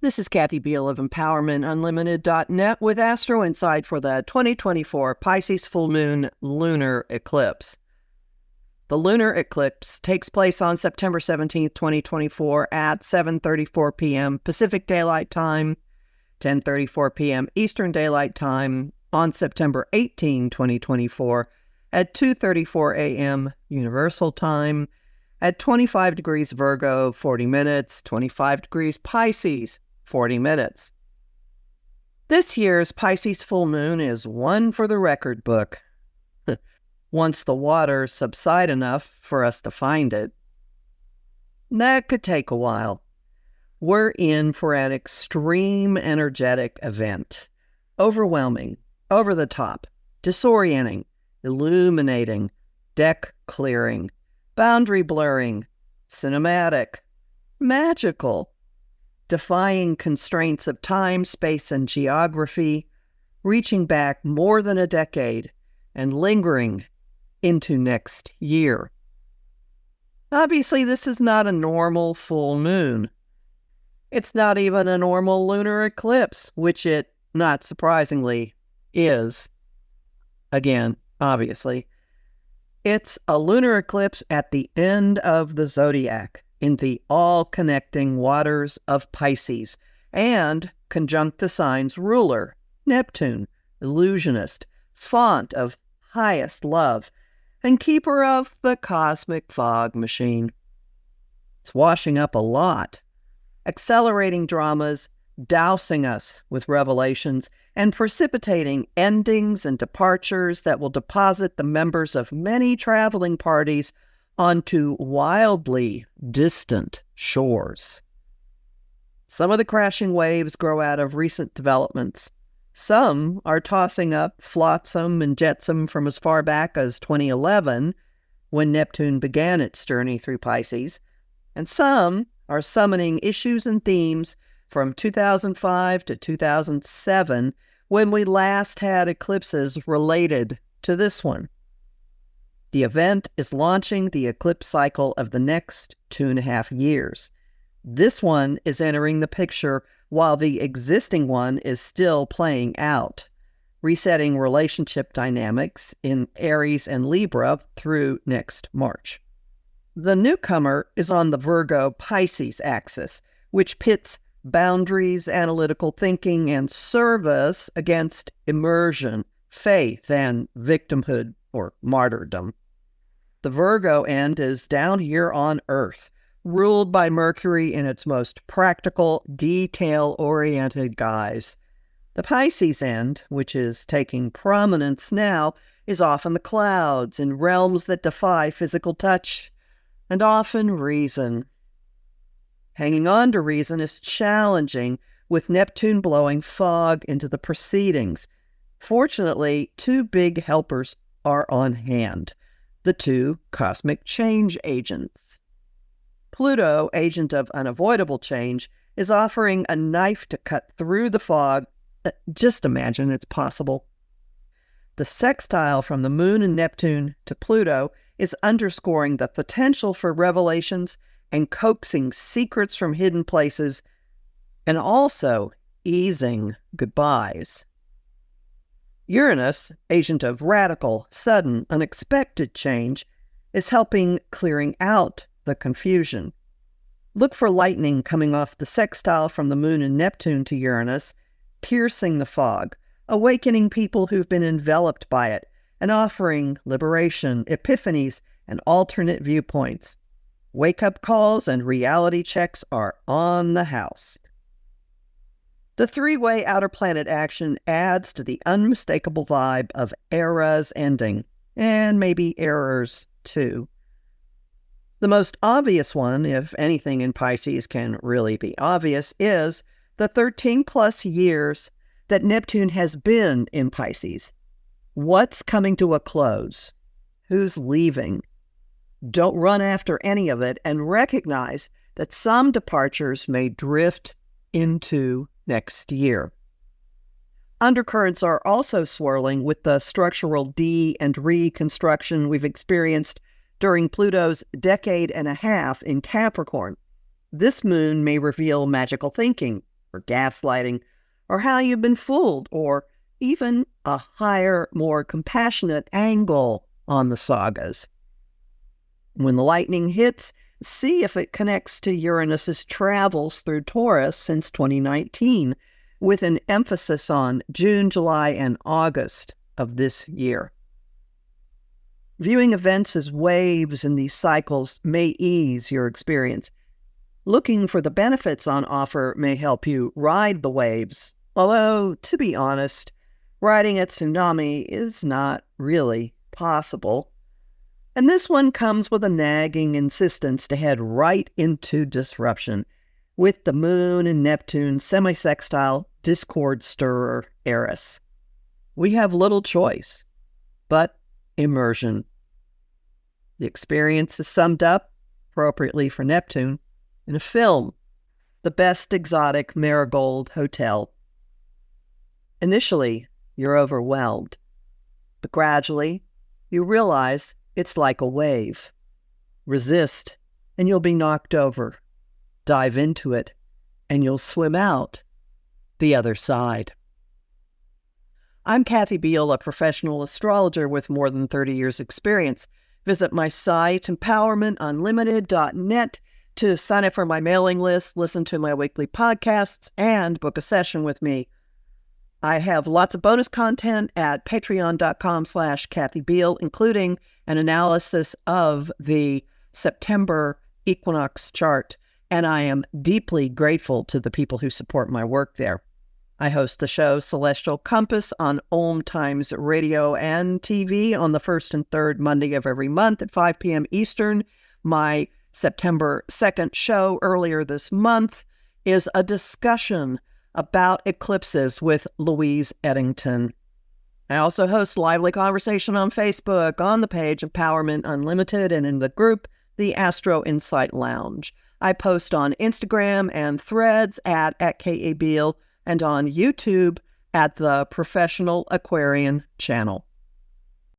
This is Kathy Biehl of EmpowermentUnlimited.net with Astro-Insight for the 2024 Pisces Full Moon lunar eclipse. The lunar eclipse takes place on September 17th, 2024 at 7:34 p.m. Pacific Daylight Time, 10:34 p.m. Eastern Daylight Time on September 18, 2024 at 2:34 a.m. Universal Time at 25 degrees Virgo, 40 minutes, 25 degrees Pisces, 40 minutes. This year's Pisces full moon is one for the record book. Once the waters subside enough for us to find it. That could take a while. We're in for an extreme energetic event. Overwhelming, over the top, disorienting, illuminating, deck clearing, boundary blurring, cinematic, magical, defying constraints of time, space, and geography, reaching back more than a decade and lingering into next year. Obviously, this is not a normal full moon. It's not even a normal lunar eclipse, which it, not surprisingly, is. Again, obviously. It's a lunar eclipse at the end of the zodiac, in the all-connecting waters of Pisces, and conjunct the sign's ruler, Neptune, illusionist, font of highest love, and keeper of the cosmic fog machine. It's washing up a lot, accelerating dramas, dousing us with revelations, and precipitating endings and departures that will deposit the members of many traveling parties onto wildly distant shores. Some of the crashing waves grow out of recent developments. Some are tossing up flotsam and jetsam from as far back as 2011, when Neptune began its journey through Pisces, and some are summoning issues and themes from 2005 to 2007, when we last had eclipses related to this one. The event is launching the eclipse cycle of the next 2.5 years. This one is entering the picture while the existing one is still playing out, resetting relationship dynamics in Aries and Libra through next March. The newcomer is on the Virgo-Pisces axis, which pits boundaries, analytical thinking, and service against immersion, faith, and victimhood or martyrdom. The Virgo end is down here on Earth, ruled by Mercury in its most practical, detail-oriented guise. The Pisces end, which is taking prominence now, is off in the clouds, in realms that defy physical touch, and often reason. Hanging on to reason is challenging, with Neptune blowing fog into the proceedings. Fortunately, two big helpers are on hand, the two cosmic change agents. Pluto, agent of unavoidable change, is offering a knife to cut through the fog. Just imagine it's possible. The sextile from the Moon and Neptune to Pluto is underscoring the potential for revelations and coaxing secrets from hidden places, and also easing goodbyes. Uranus, agent of radical, sudden, unexpected change, is helping clearing out the confusion. Look for lightning coming off the sextile from the Moon and Neptune to Uranus, piercing the fog, awakening people who've been enveloped by it, and offering liberation, epiphanies, and alternate viewpoints. Wake-up calls and reality checks are on the house. The three-way outer planet action adds to the unmistakable vibe of eras ending, and maybe errors too. The most obvious one, if anything in Pisces can really be obvious, is the 13-plus years that Neptune has been in Pisces. What's coming to a close? Who's leaving? Don't run after any of it, and recognize that some departures may drift into next year. Undercurrents are also swirling with the structural de- and reconstruction we've experienced during Pluto's decade and a half in Capricorn. This moon may reveal magical thinking, or gaslighting, or how you've been fooled, or even a higher, more compassionate angle on the sagas. When the lightning hits, see if it connects to Uranus's travels through Taurus since 2019, with an emphasis on June, July, and August of this year. Viewing events as waves in these cycles may ease your experience. Looking for the benefits on offer may help you ride the waves, although, to be honest, riding a tsunami is not really possible. And this one comes with a nagging insistence to head right into disruption, with the Moon and Neptune semi-sextile discord stirrer Eris. We have little choice, but immersion. The experience is summed up, appropriately for Neptune, in a film, The Best Exotic Marigold Hotel. Initially, you're overwhelmed, but gradually, you realize it's like a wave. Resist, and you'll be knocked over. Dive into it, and you'll swim out the other side. I'm Kathy Biehl, a professional astrologer with more than 30 years' experience. Visit my site, empowermentunlimited.net, to sign up for my mailing list, listen to my weekly podcasts, and book a session with me. I have lots of bonus content at patreon.com/Kathy Biehl, including an analysis of the September equinox chart, and I am deeply grateful to the people who support my work there. I host the show Celestial Compass on Om Times Radio and TV on the first and third Monday of every month at 5 p.m. Eastern. My September 2nd show earlier this month is a discussion about eclipses with Louise Eddington. I also host lively conversation on Facebook, on the page Empowerment Unlimited, and in the group, the Astro-Insight Lounge. I post on Instagram and Threads at Kathy Biehl, and on YouTube at the Professional Aquarian channel.